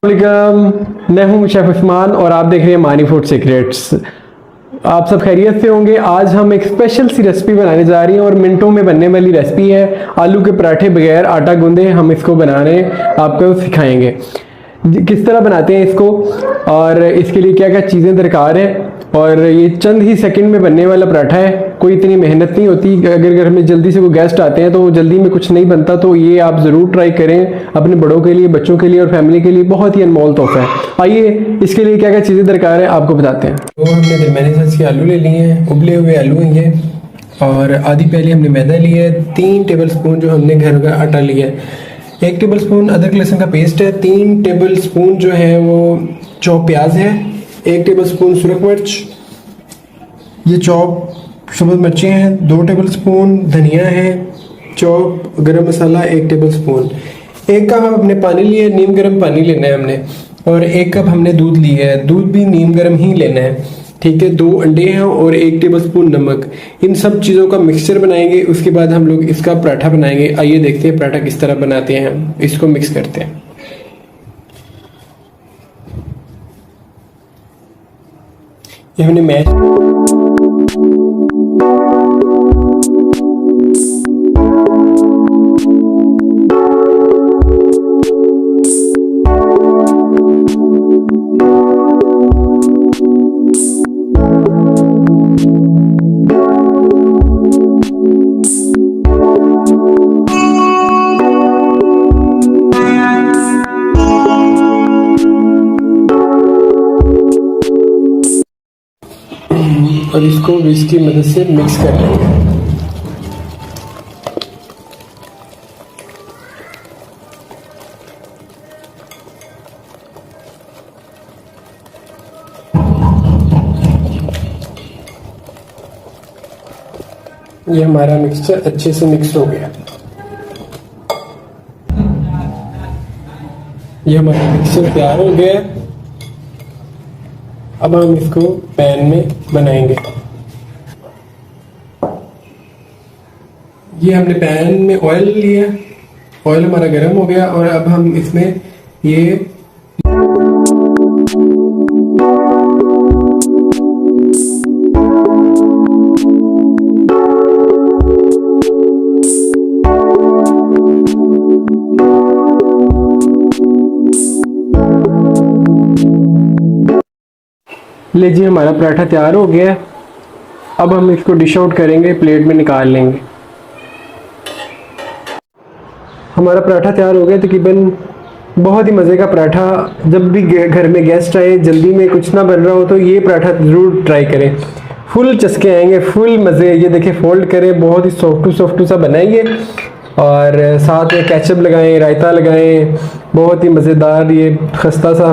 मैं हूं शेफ उस्मान और आप देख रहे हैं मानी फूड सीक्रेट्स। आप सब खैरियत से होंगे। आज हम एक स्पेशल सी रेसिपी बनाने जा रही हैं और मिनटों में बनने वाली रेसिपी है आलू के पराठे बगैर आटा गूंदे। हम इसको बनाने आपको सिखाएंगे किस तरह बनाते हैं इसको और इसके लिए क्या क्या चीज़ें दरकार है। और ये चंद ही सेकंड में बनने वाला पराठा है, कोई इतनी मेहनत नहीं होती। अगर घर में जल्दी से कोई गेस्ट आते हैं तो जल्दी में कुछ नहीं बनता, तो ये आप ज़रूर ट्राई करें अपने बड़ों के लिए, बच्चों के लिए और फैमिली के लिए। बहुत ही अनमोल तोहफा है। आइए इसके लिए क्या क्या चीज़ें दरकार है आपको बताते हैं। तो हमने दरमियाने साइज़ के आलू ले लिए हैं, उबले हुए आलू हैं ये। और आधी प्याली हमने मैदा लिया है, 3 टेबल स्पून जो हमने घर का आटा लिया है, 1 टेबल स्पून अदरक लहसुन का पेस्ट है, 3 टेबल स्पून जो है वो चॉप प्याज है, 1 टेबल स्पून सुरख मिर्च, ये चॉप सब्ज़ मिर्चें हैं, 2 टेबल स्पून धनिया है, चॉप गरम मसाला 1 टेबल स्पून, 1 कप हमने पानी लिया, नीम गर्म पानी लेना है हमने, और 1 कप हमने दूध लिया है, दूध भी नीम गर्म ही लेना है, ठीक है। 2 अंडे हैं और 1 टेबल स्पून नमक। इन सब चीज़ों का मिक्सचर बनाएंगे, उसके बाद हम लोग इसका पराठा बनाएंगे। आइए देखते हैं पराठा किस तरह बनाते हैं। हम इसको मिक्स करते हैं। ये हमने मैश और इसको विस्क की मदद से मिक्स कर लेंगे। ये हमारा मिक्सचर अच्छे से मिक्स हो गया। ये हमारा मिक्सचर तैयार हो गया। अब हम इसको पैन में बनाएंगे। ये हमने पैन में ऑयल लिया, ऑयल हमारा गर्म हो गया और अब हम इसमें ये लीजिए हमारा पराठा तैयार हो गया है। अब हम इसको डिश आउट करेंगे, प्लेट में निकाल लेंगे। हमारा पराठा तैयार हो गया तकरीबन। बहुत ही मज़े का पराठा। जब भी घर में गेस्ट आए, जल्दी में कुछ ना बन रहा हो तो ये पराठा ज़रूर ट्राई करें। फुल चस्के आएंगे, फुल मज़े। ये देखिए फोल्ड करें, बहुत ही सॉफ्टू सा बनाइए और साथ में केचप लगाएं, रायता लगाएं। बहुत ही मज़ेदार ये खस्ता सा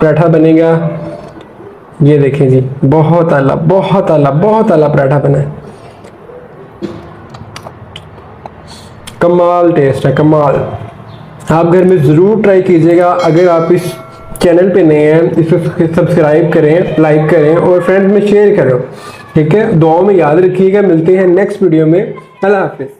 पराठा बनेगा। ये देखें जी, बहुत आला पराठा बना है। कमाल टेस्ट है, कमाल। आप घर में ज़रूर ट्राई कीजिएगा। अगर आप इस चैनल पे नए हैं, इसको सब्सक्राइब करें, लाइक करें और फ्रेंड्स में शेयर करें, ठीक है। दुआओं में याद रखिएगा। मिलते हैं नेक्स्ट वीडियो में। अल्लाह हाफिज़।